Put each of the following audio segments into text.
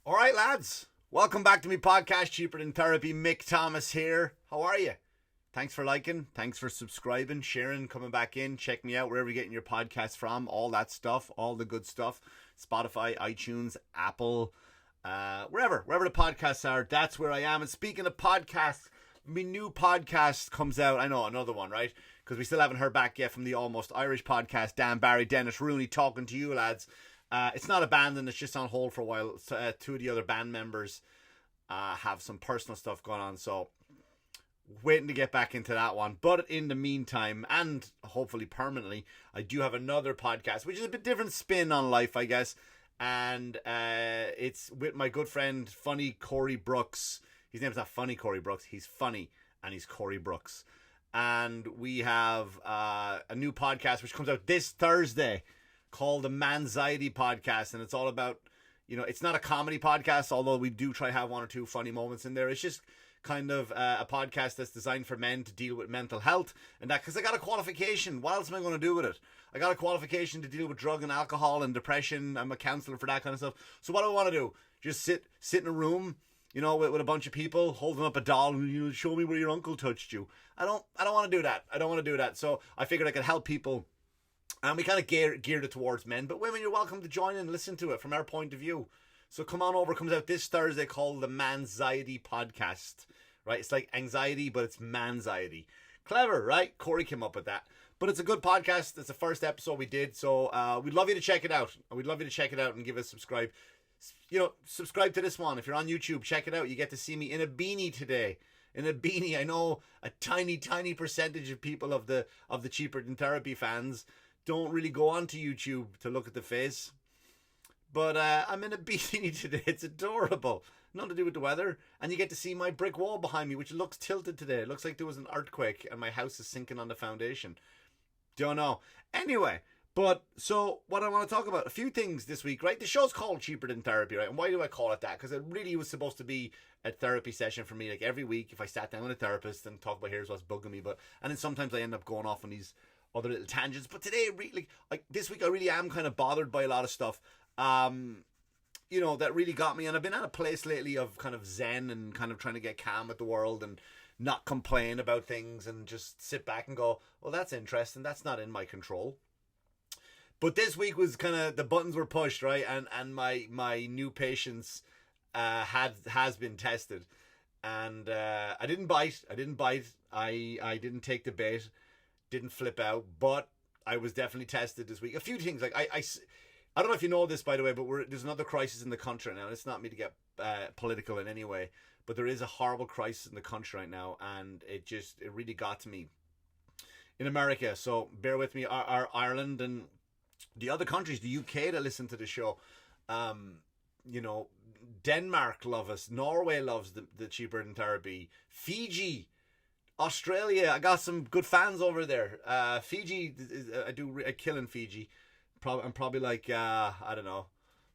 All right, lads. Welcome back to my podcast, Cheaper Than Therapy. Mick Thomas here. How are you? Thanks for liking. Thanks for subscribing, sharing, coming back in. Check me out wherever you're getting your podcasts from. All that stuff, all the good stuff. Spotify, iTunes, Apple, wherever the podcasts are, that's where I am. And speaking of podcasts, my new podcast comes out. I know, another one, right? Because we still haven't heard back yet from the Almost Irish podcast. Dan Barry, Dennis Rooney talking to you, lads. It's not abandoned, it's just on hold for a while. Two of the other band members have some personal stuff going on, so waiting to get back into that one. But in the meantime, and hopefully permanently, I do have another podcast, which is a bit different spin on life, I guess. And it's with my good friend, funny Corey Brooks. His name's not Funny Corey Brooks, he's funny, and he's Corey Brooks. And we have a new podcast which comes out this Thursday, called the Manxiety Podcast, and it's all about, it's not a comedy podcast, although we do try to have one or two funny moments in there. It's just kind of a podcast that's designed for men to deal with mental health, and that, because I got a qualification. What else am I going to do with it? I got a qualification to deal with drug and alcohol and depression. I'm a counselor for that kind of stuff. So what do I want to do? Just sit in a room, with a bunch of people holding up a doll, show me where your uncle touched you. I don't want to do that. I don't want to do that. So I figured I could help people. And we kind of geared it towards men, but women, you're welcome to join in and listen to it from our point of view. So come on over. It comes out this Thursday, called the Manxiety Podcast. Right? It's like anxiety, but it's manxiety. Clever, right? Corey came up with that. But it's a good podcast. It's the first episode we did. So we'd love you to check it out. We'd love you to check it out and give us a subscribe. Subscribe to this one. If you're on YouTube, check it out. You get to see me in a beanie today. In a beanie. I know a tiny, tiny percentage of people of the Cheaper Than Therapy fans don't really go onto YouTube to look at the face. But I'm in a beanie today. It's adorable. Nothing to do with the weather. And you get to see my brick wall behind me, which looks tilted today. It looks like there was an earthquake and my house is sinking on the foundation. Don't know. Anyway, so what I want to talk about, a few things this week, right? The show's called Cheaper Than Therapy, right? And why do I call it that? Because it really was supposed to be a therapy session for me. Like every week, if I sat down with a therapist and talk about here's what's bugging me. And then sometimes I end up going off on these other little tangents, but today, really, like this week, I really am kind of bothered by a lot of stuff, that really got me. And I've been at a place lately of kind of zen and kind of trying to get calm with the world and not complain about things and just sit back and go, well, that's interesting. That's not in my control. But this week was kind of, the buttons were pushed, right? And my new patience has been tested, and I didn't bite. I didn't take the bait. Didn't flip out, but I was definitely tested this week. A few things, like I don't know if you know this, by the way, but there's another crisis in the country right now. And it's not me to get political in any way, but there is a horrible crisis in the country right now, and it really got to me in America. So bear with me. Our Ireland and the other countries, the UK that listen to the show, Denmark love us, Norway loves the Cheaper Than Therapy, Fiji, Australia, I got some good fans over there. Fiji, I do a kill in Fiji. I'm probably like, I don't know,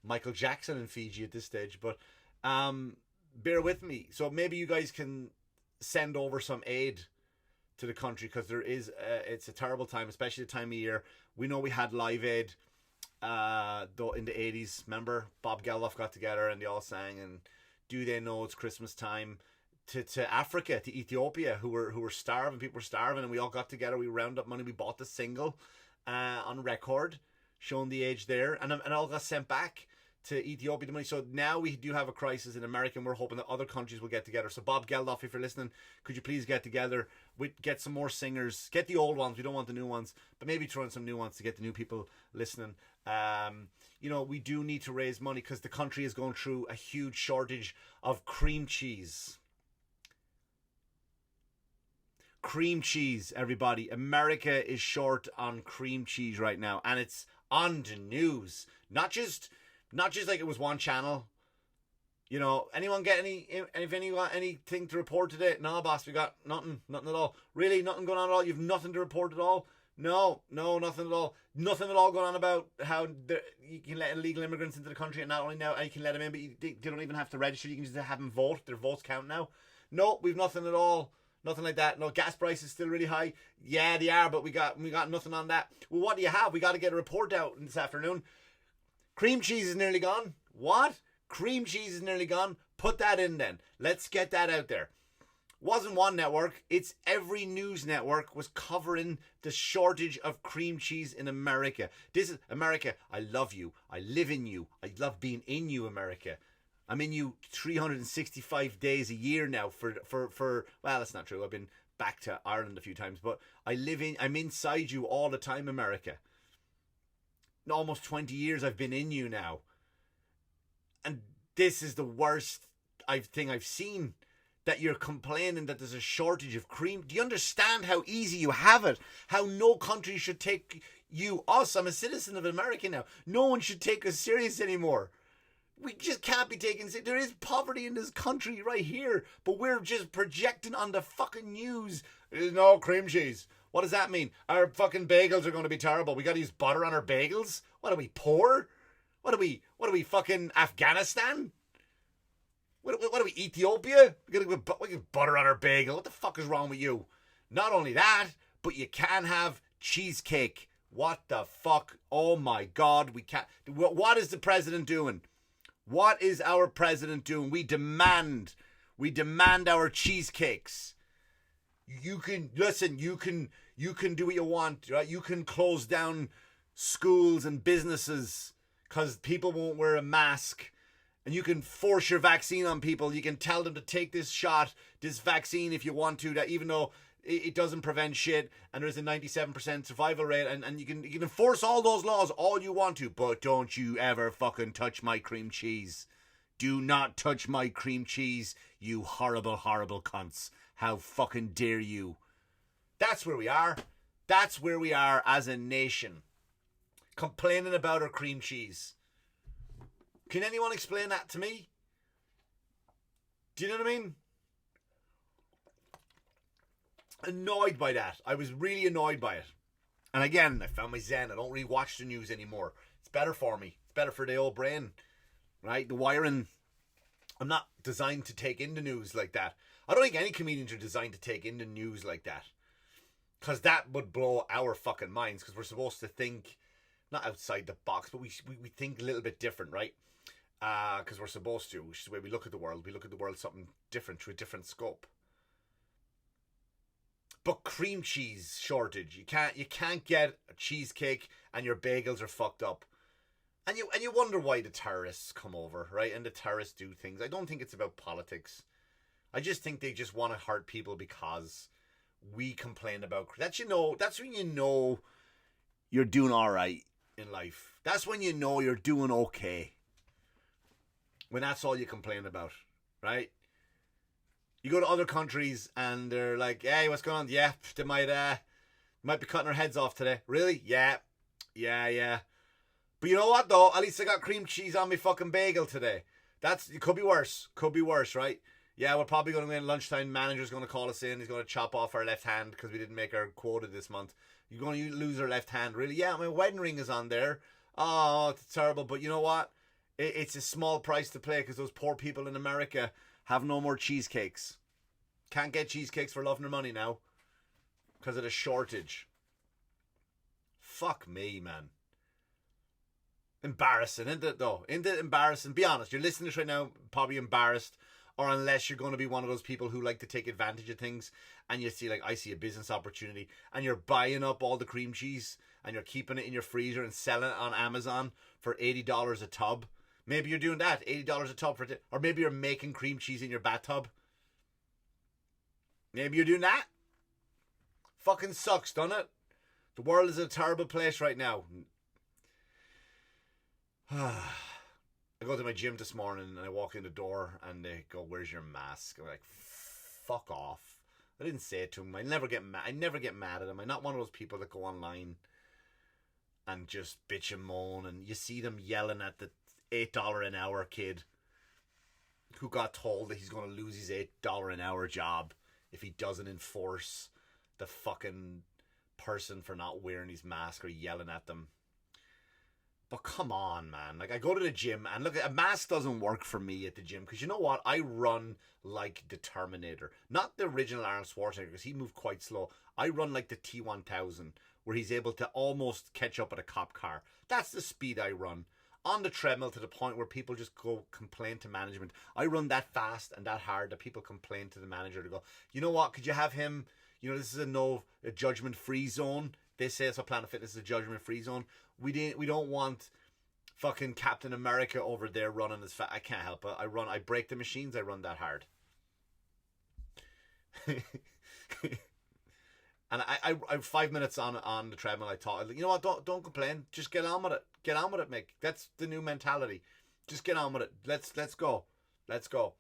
Michael Jackson in Fiji at this stage. But bear with me. So maybe you guys can send over some aid to the country, because it's a terrible time, especially the time of year. We know we had Live Aid though in the 80s. Remember, Bob Geldof got together and they all sang, and Do They Know It's Christmas Time? To Africa, to Ethiopia, who were starving. People were starving, and we all got together. We rounded up money. We bought the single on record, showing the age there, and it all got sent back to Ethiopia, the money. So now we do have a crisis in America, and we're hoping that other countries will get together. So Bob Geldof, if you're listening, could you please get together? Get some more singers. Get the old ones. We don't want the new ones, but maybe throw in some new ones to get the new people listening. We do need to raise money because the country is going through a huge shortage of cream cheese. Cream cheese, everybody. America is short on cream cheese right now, and it's on the news. Not just like it was one channel. Anyone get anything to report today? No, boss, we got nothing at all. Really, nothing going on at all. You've nothing to report at all. No, nothing at all. Nothing at all going on about how you can let illegal immigrants into the country, and not only now, you can let them in, but they don't even have to register. You can just have them vote. Their votes count now. No, we've nothing at all. Nothing like that. No, gas prices still really high. Yeah, they are, but we got nothing on that. Well, what do you have? We got to get a report out this afternoon. Cream cheese is nearly gone. What? Cream cheese is nearly gone. Put that in then. Let's get that out there. Wasn't one network. It's every news network was covering the shortage of cream cheese in America. This is America. I love you. I live in you. I love being in you, America. I'm in you 365 days a year now for well, that's not true. I've been back to Ireland a few times, but I'm inside you all the time, America. In almost 20 years I've been in you now. And this is the worst thing I've seen. That you're complaining that there's a shortage of cream. Do you understand how easy you have it? How no country should take us. I'm a citizen of America now. No one should take us serious anymore. We just can't be taken serious. There is poverty in this country right here, but we're just projecting on the fucking news. There's no cream cheese. What does that mean? Our fucking bagels are going to be terrible. We got to use butter on our bagels? What are we, poor? What are we fucking Afghanistan? What are we, Ethiopia? We get butter on our bagel. What the fuck is wrong with you? Not only that, but you can have cheesecake. What the fuck? Oh my God, we can't. What is the president doing? What is our president doing? We demand our cheesecakes. You can do what you want, right? You can close down schools and businesses because people won't wear a mask. And you can force your vaccine on people. You can tell them to take this vaccine if you want to, that even though it doesn't prevent shit and there's a 97% survival rate, and you can enforce all those laws all you want to, but don't you ever fucking touch my cream cheese. Do not touch my cream cheese, you horrible, horrible cunts. How fucking dare you. That's where we are. That's where we are as a nation. Complaining about our cream cheese. Can anyone explain that to me? Do you know what I mean? Annoyed by that. I was really annoyed by it. And again, I found my zen. I don't really watch the news anymore. It's better for me. It's better for the old brain. Right? The wiring. I'm not designed to take in the news like that. I don't think any comedians are designed to take in the news like that. Because that would blow our fucking minds. Because we're supposed to think, not outside the box, but we think a little bit different, right? Because we're supposed to, which is the way we look at the world. We look at the world something different, through a different scope. But cream cheese shortage. You can't get a cheesecake and your bagels are fucked up. And you wonder why the terrorists come over, right? And the terrorists do things. I don't think it's about politics. I just think they just want to hurt people because we complain about that's when you know you're doing all right in life. That's when you know you're doing okay. When that's all you complain about, right? You go to other countries and they're like, hey, what's going on? Yeah, they might be cutting our heads off today. Really? Yeah. But you know what though? At least I got cream cheese on my fucking bagel today. It could be worse. Could be worse, right? Yeah, we're probably going to go in lunchtime. Manager's going to call us in. He's going to chop off our left hand because we didn't make our quota this month. You're going to lose our left hand. Really? Yeah, my wedding ring is on there. Oh, it's terrible. But you know what? It's a small price to pay because those poor people in America have no more cheesecakes. Can't get cheesecakes for loving their money now because of the shortage. Fuck me, man. Embarrassing, isn't it though? Isn't it embarrassing? Be honest, you're listening to this right now, probably embarrassed, or unless you're going to be one of those people who like to take advantage of things and you see, like, I see a business opportunity and you're buying up all the cream cheese and you're keeping it in your freezer and selling it on Amazon for $80 a tub. Maybe you're doing that, $80 a tub or maybe you're making cream cheese in your bathtub. Maybe you're doing that. Fucking sucks, doesn't it? The world is a terrible place right now. I go to my gym this morning and I walk in the door and they go, "Where's your mask?" I'm like, fuck off. I didn't say it to him. I never get mad at him. I'm not one of those people that go online and just bitch and moan, and you see them yelling at the $8 an hour kid who got told that he's going to lose his $8 an hour job if he doesn't enforce the fucking person for not wearing his mask or yelling at them. But come on, man. Like, I go to the gym and look, a mask doesn't work for me at the gym because you know what? I run like the Terminator. Not the original Arnold Schwarzenegger because he moved quite slow. I run like the T-1000 where he's able to almost catch up at a cop car. That's the speed I run. on the treadmill to the point where people just go complain to management. I run that fast and that hard that people complain to the manager to go, you know what, could you have him, this is a judgment-free zone. They say it's a Planet Fitness is a judgment-free zone. We don't want fucking Captain America over there running as fast. I can't help it. I break the machines, I run that hard. And I 5 minutes on the treadmill, I thought, you know what, don't complain. Just get on with it. Get on with it, Mick. That's the new mentality. Just get on with it. Let's go. Let's go.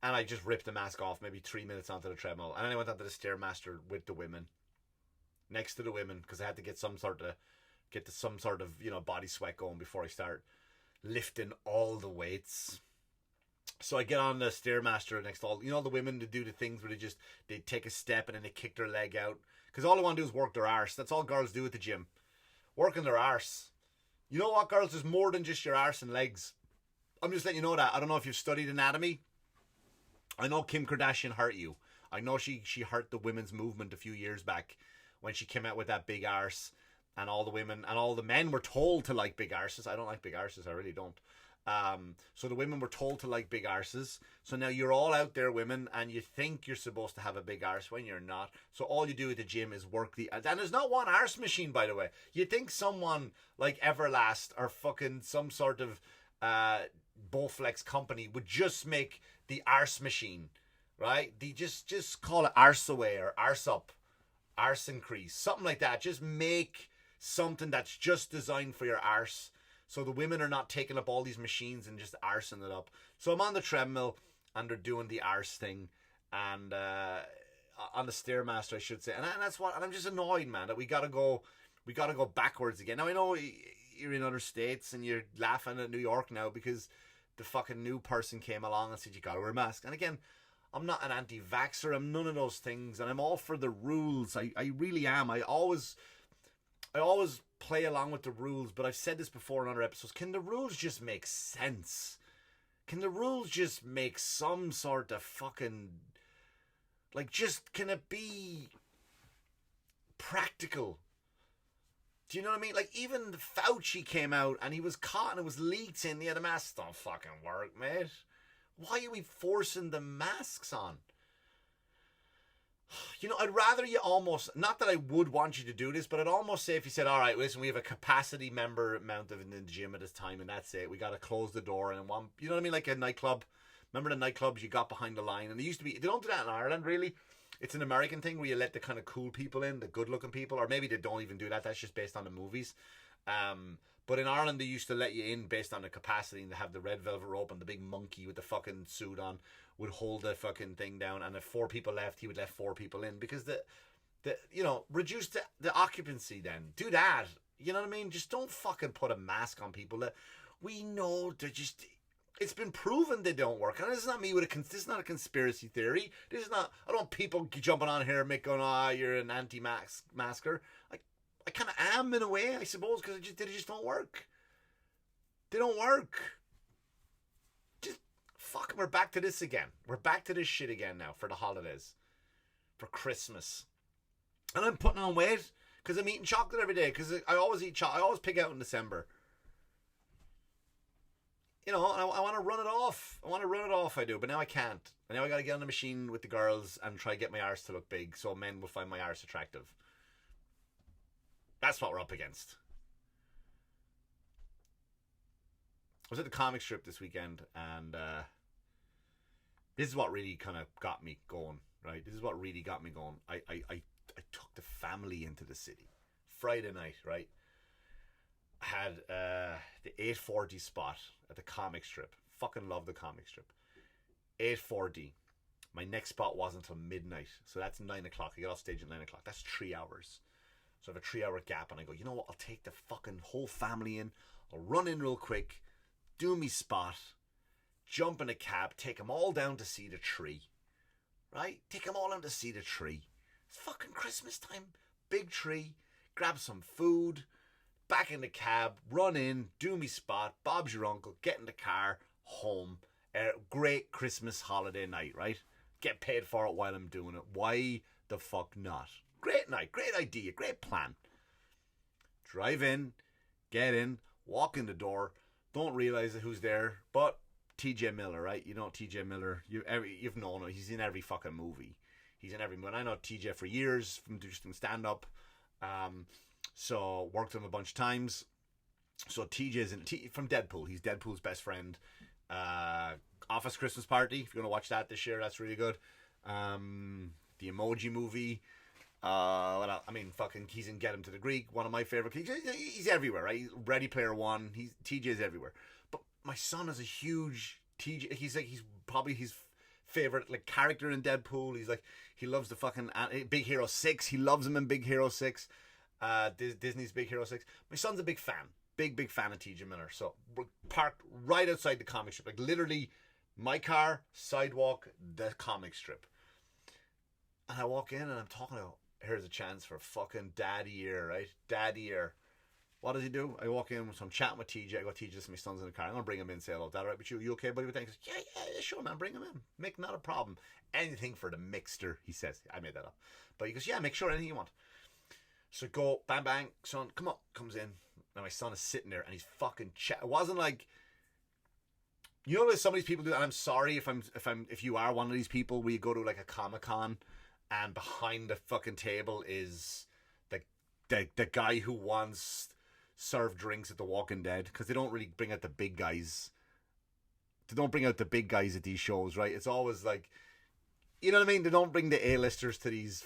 And I just ripped the mask off maybe 3 minutes onto the treadmill. And then I went onto the Stairmaster with the women. Next to the women, because I had to get some sort of body sweat going before I start lifting all the weights. So I get on the Stairmaster next to all, the women to do the things where they take a step and then they kick their leg out. Because all they want to do is work their arse. That's all girls do at the gym. Working their arse. You know what, girls? There's more than just your arse and legs. I'm just letting you know that. I don't know if you've studied anatomy. I know Kim Kardashian hurt you. I know she hurt the women's movement a few years back when she came out with that big arse. And all the women and all the men were told to like big arses. I don't like big arses. I really don't. So the women were told to like big arses. So now you're all out there, women, and you think you're supposed to have a big arse when you're not. So all you do at the gym is work and there's not one arse machine, by the way. You think someone like Everlast or fucking some sort of Bowflex company would just make the arse machine, right? They just call it arse away or arse up, arse increase, something like that. Just make something that's just designed for your arse. So the women are not taking up all these machines and just arsing it up. So I'm on the treadmill and they're doing the arse thing. And on the Stairmaster, I should say. And I'm just annoyed, man, that we gotta go backwards again. Now I know you're in other states and you're laughing at New York now because the fucking new person came along and said you gotta wear a mask. And again, I'm not an anti-vaxxer, I'm none of those things, and I'm all for the rules. I really am. I always play along with the rules, but I've said this before in other episodes. Can the rules just make sense? Can the rules just make some sort of fucking, can it be practical? Do you know what I mean? Even Fauci came out and he was caught and it was leaked saying, yeah, the masks don't fucking work, mate. Why are we forcing the masks on? I'd rather you almost, not that I would want you to do this, but I'd almost say if you said, all right, listen, we have a capacity member amount in the gym at this time and that's it. We got to close the door and one, you know what I mean? Like a nightclub. Remember the nightclubs you got behind the line? And they used to be, they don't do that in Ireland, really. It's an American thing where you let the kind of cool people in, the good looking people, or maybe they don't even do that. That's just based on the movies. But in Ireland, they used to let you in based on the capacity and they have the red velvet rope and the big monkey with the fucking suit on would hold the fucking thing down. And if 4 people left, he would let 4 people in because reduce the occupancy then. Do that. You know what I mean? Just don't fucking put a mask on people that we know they're just, it's been proven they don't work. And this is not me this is not a conspiracy theory. This is not, I don't want people jumping on here and going, you're an anti-masker. I kind of am in a way, I suppose, because they just don't work. They don't work. Just fuck, we're back to this again. We're back to this shit again now for the holidays, for Christmas, and I'm putting on weight because I'm eating chocolate every day. Because I always eat chocolate. I always pig out in December. I want to run it off. I do, but now I can't. And now I got to get on the machine with the girls and try to get my arse to look big, so men will find my arse attractive. That's what we're up against. I was at the comic strip this weekend, and this is what really kind of got me going, right? This is what really got me going. I took the family into the city. Friday night, right? I had the 8:40 spot at the comic strip. Fucking love the comic strip. 8:40. My next spot wasn't until midnight, so that's 9 o'clock. I get off stage at 9 o'clock. That's 3 hours. So I have a 3 hour gap and I go, you know what? I'll take the fucking whole family in. I'll run in real quick, do me spot, jump in a cab, take them all down to see the tree. Right? Take them all down to see the tree. It's fucking Christmas time. Big tree. Grab some food. Back in the cab. Run in. Do me spot. Bob's your uncle. Get in the car. Home. Great Christmas holiday night, right? Get paid for it while I'm doing it. Why the fuck not? Great night, great idea, great plan. Drive in, get in, walk in the door. don't realize who's there, but T.J. Miller, right? You know T.J. Miller. You've known him. He's in every fucking movie. He's in every movie. I know T.J. for years from just doing stand up. So worked with him a bunch of times. So TJ's from Deadpool. He's Deadpool's best friend. Office Christmas Party. If you're gonna watch that this year, that's really good. The Emoji Movie. What else? I mean, fucking, he's in Get Him to the Greek. One of my favorite. He's everywhere, right? Ready Player One. TJ's everywhere. But my son is a huge TJ. He's probably his favorite like character in Deadpool. He loves the fucking Big Hero 6. He loves him in Big Hero 6. Disney's Big Hero 6. My son's a big fan. Big fan of T.J. Miller. So we're parked right outside the comic strip. Like literally my car, sidewalk, the comic strip. And I walk in and I'm talking about, here's a chance for fucking daddy ear, right? Daddy ear. What does he do? I walk in, so I'm chatting with TJ. I go, TJ, listen, my son's in the car. I'm going to bring him in and say hello. Is that all right with you? You okay, buddy? He goes, yeah, sure, man. Bring him in. Mick, not a problem. Anything for the mixter, he says. I made that up. But he goes, yeah, make sure anything you want. So go, bang, bang. Son, come on. Comes in. And my son is sitting there and he's fucking It wasn't like, you know what some of these people do, and I'm sorry if you are one of these people where you go to like a Comic-Con and behind the fucking table is the guy who once served drinks at The Walking Dead, because they don't really bring out the big guys. They don't bring out the big guys at these shows, right? It's always like, you know what I mean? They don't bring the A-listers to these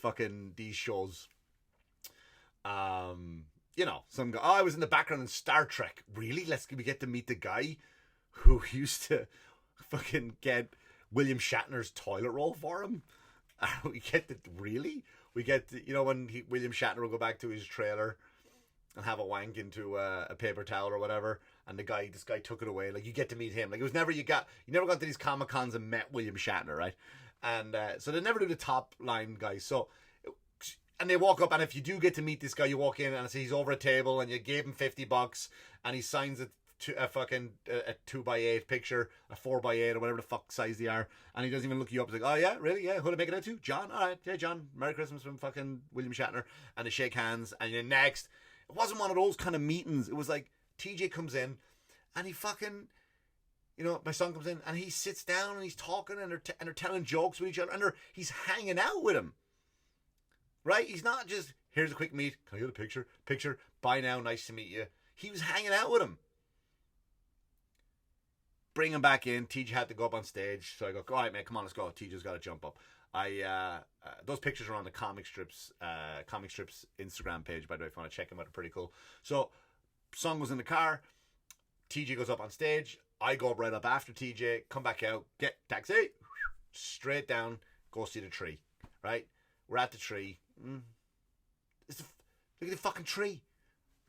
shows. You know, some guy, I was in the background in Star Trek. Really? We get to meet the guy who used to fucking get William Shatner's toilet roll for him. We get to, you know, when William Shatner will go back to his trailer and have a wank into a paper towel or whatever, and this guy took it away. Like, you get to meet him. Like, you never got to these Comic-Cons and met William Shatner, right? And so they never do the top line guys. So, and they walk up, and if you do get to meet this guy, you walk in and he's over a table, and you gave him $50, and he signs a fucking 2x8 picture, a 4x8 or whatever the fuck size they are, and he doesn't even look you up. He's like, oh yeah, really? Yeah, who'd I make it out to? John? All right, yeah, John. Merry Christmas from fucking William Shatner. And they shake hands, and then next, it wasn't one of those kind of meetings. It was like TJ comes in, and he fucking, you know, my son comes in, and he sits down, and he's talking, and they're telling jokes with each other, and he's hanging out with him. Right? He's not just, here's a quick meet. Can I get a picture? Picture. Bye now. Nice to meet you. He was hanging out with him. Bring him back in. TJ had to go up on stage. So I go, all right, man, come on, let's go. TJ's got to jump up. Those pictures are on the Comic Strips Instagram page, by the way, if you want to check them out. They're pretty cool. So, son was in the car. TJ goes up on stage. I go right up after TJ. Come back out. Get taxi. Straight down. Go see the tree. Right? We're at the tree. Look at the fucking tree.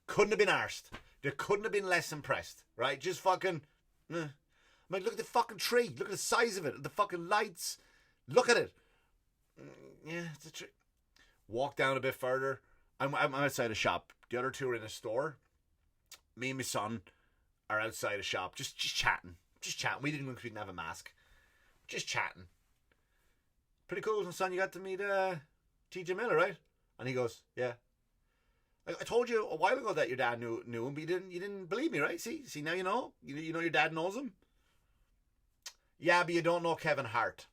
Couldn't have been arsed. They couldn't have been less impressed. Right? Just fucking... I'm like, look at the fucking tree. Look at the size of it. The fucking lights. Look at it. Yeah, it's a tree. Walk down a bit further. I'm outside a shop. The other two are in a store. Me and my son are outside a shop. Just chatting. We didn't have a mask. Just chatting. Pretty cool, son. You got to meet T.J. Miller, right? And he goes, yeah. I told you a while ago that your dad knew him, but you didn't believe me, right? See now you know. You know your dad knows him. Yeah, but you don't know Kevin Hart.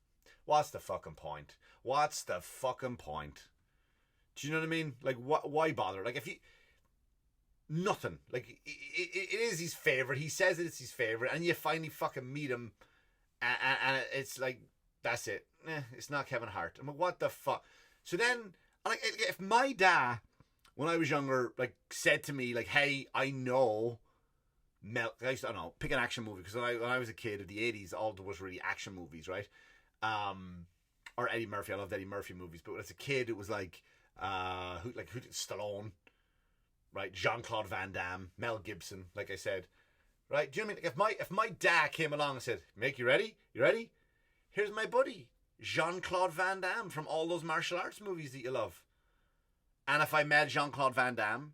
What's the fucking point? Do you know what I mean? Like, why bother? Like, if you... Nothing. Like, it is his favourite. He says it's his favourite, and you finally fucking meet him, and it's like, that's it. It's not Kevin Hart. I'm like, what the fuck? So then, like, if my dad, when I was younger, like, said to me, like, hey, I know... I used to, I don't know, pick an action movie, because when I was a kid of the 80s, all there was really action movies, right? Or Eddie Murphy. I loved Eddie Murphy movies, but as a kid, it was like who did Stallone, right? Jean-Claude Van Damme, Mel Gibson, like I said, right? Do you know what I mean? Like if my dad came along and said, Mick, you ready? Here's my buddy, Jean-Claude Van Damme, from all those martial arts movies that you love. And if I met Jean-Claude Van Damme,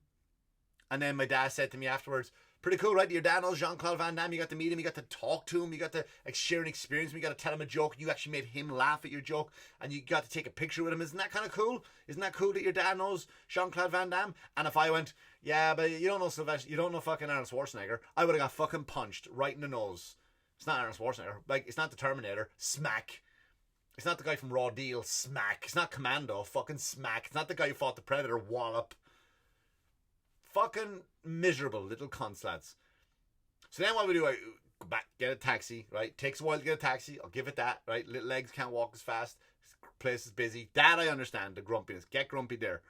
and then my dad said to me afterwards, Pretty cool, right? Your dad knows Jean-Claude Van Damme. You got to meet him. You got to talk to him. You got to share an experience. You got to tell him a joke. You actually made him laugh at your joke, and you got to take a picture with him. Isn't that kind of cool? Isn't that cool that your dad knows Jean-Claude Van Damme? And if I went, yeah, but you don't know Sylvester, you don't know fucking Arnold Schwarzenegger, I would have got fucking punched right in the nose. It's not Arnold Schwarzenegger. Like, it's not the Terminator. Smack. It's not the guy from Raw Deal. Smack. It's not Commando. Fucking smack. It's not the guy who fought the Predator. Wallop. Fucking miserable little cunts, lads. So then what we do, I go back, get a taxi, right? Takes a while to get a taxi. I'll give it that, right? Little legs can't walk as fast. Place is busy. That I understand, the grumpiness. Get grumpy there.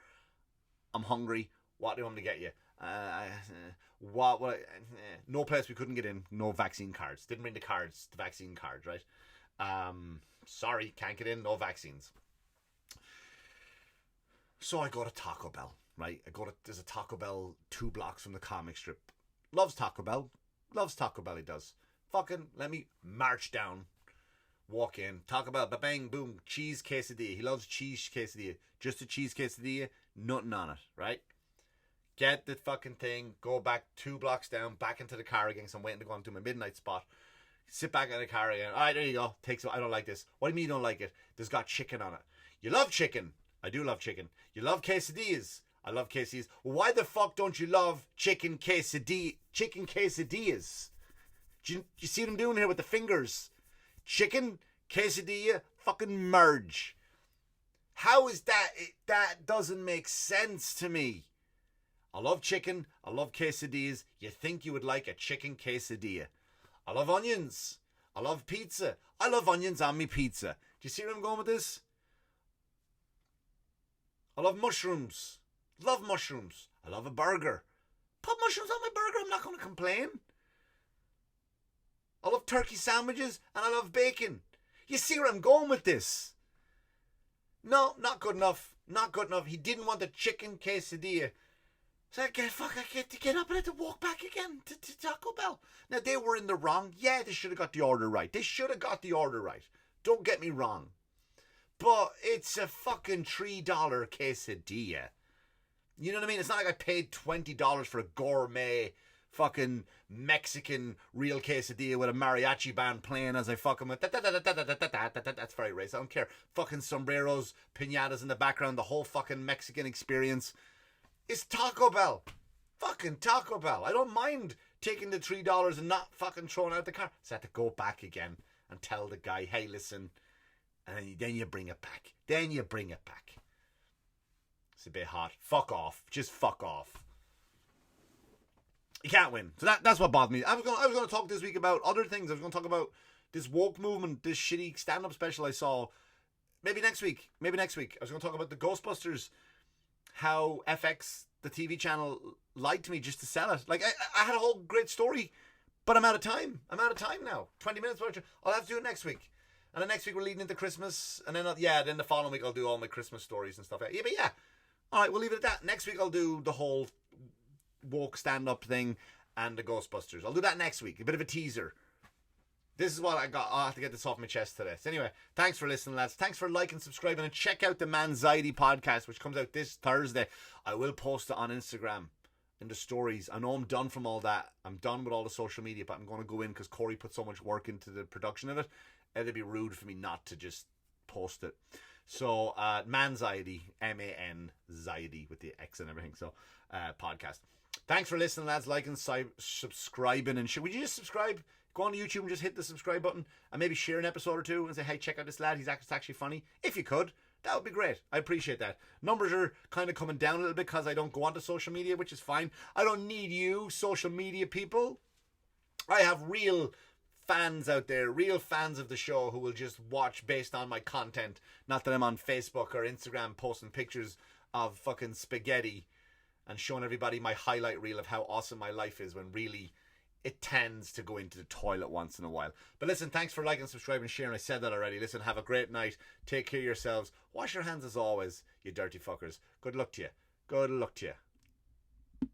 I'm hungry. What do you want me to get you? No place we couldn't get in. No vaccine cards. Didn't bring the cards, the vaccine cards, right? Sorry, can't get in, no vaccines. So I go to Taco Bell, right? There's a Taco Bell 2 blocks from the comic strip. Loves Taco Bell, he does. Fucking let me march down, walk in, Taco Bell, bang, boom, cheese quesadilla. He loves cheese quesadilla. Just a cheese quesadilla, nothing on it, right? Get the fucking thing, go back 2 blocks down, back into the car again, so I'm waiting to go into my midnight spot. Sit back in the car again. All right, there you go. I don't like this. What do you mean you don't like it? There's got chicken on it. You love chicken. I do love chicken. You love quesadillas. I love quesadillas. Well, why the fuck don't you love chicken quesadillas? Do you see what I'm doing here with the fingers? Chicken, quesadilla, fucking merge. How is that? That doesn't make sense to me. I love chicken. I love quesadillas. You think you would like a chicken quesadilla. I love onions. I love pizza. I love onions on me pizza. Do you see where I'm going with this? I love mushrooms. Love mushrooms. I love a burger. Put mushrooms on my burger. I'm not going to complain. I love turkey sandwiches and I love bacon. You see where I'm going with this? No, not good enough. Not good enough. He didn't want the chicken quesadilla. So I get to get up and I had to walk back again to Taco Bell. Now, they were in the wrong. Yeah, they should have got the order right. Don't get me wrong. But it's a fucking $3 quesadilla. You know what I mean? It's not like I paid $20 for a gourmet fucking Mexican real quesadilla with a mariachi band playing as I fucking went. That's very racist. I don't care. Fucking sombreros, piñatas in the background, the whole fucking Mexican experience. It's Taco Bell. Fucking Taco Bell. I don't mind taking the $3 and not fucking throwing out the car. So I had to go back again and tell the guy, hey, listen. And then you bring it back. It's a bit hot. Fuck off. Just fuck off. You can't win. So that's what bothered me. I was going to talk this week about other things. I was going to talk about this woke movement, this shitty stand-up special I saw. Maybe next week. I was going to talk about the Ghostbusters. How FX, the TV channel, lied to me just to sell it. Like, I had a whole great story, but I'm out of time. Now. 20 minutes. I'll have to do it next week. And then next week we're leading into Christmas. And then, then the following week I'll do all my Christmas stories and stuff. Yeah. All right, we'll leave it at that. Next week I'll do the whole woke stand-up thing and the Ghostbusters. I'll do that next week. A bit of a teaser. This is what I got. I'll have to get this off my chest today. So anyway, thanks for listening, lads. Thanks for liking, subscribing, and check out the Manxiety podcast, which comes out this Thursday. I will post it on Instagram in the stories. I know I'm done from all that. I'm done with all the social media, but I'm going to go in because Corey put so much work into the production of it. It'd be rude for me not to just post it. So, Manxiety, M-A-N-Xiety with the X and everything. So, podcast. Thanks for listening, lads. Liking, subscribing, and shit. Would you just subscribe? Go on to YouTube and just hit the subscribe button and maybe share an episode or two and say, hey, check out this lad. He's actually funny. If you could, that would be great. I appreciate that. Numbers are kind of coming down a little bit because I don't go onto social media, which is fine. I don't need you, social media people. I have real fans out there, real fans of the show who will just watch based on my content. Not that I'm on Facebook or Instagram posting pictures of fucking spaghetti and showing everybody my highlight reel of how awesome my life is when really it tends to go into the toilet once in a while. But listen, thanks for liking, subscribing, sharing. I said that already. Listen, have a great night. Take care of yourselves. Wash your hands as always, you dirty fuckers. Good luck to you.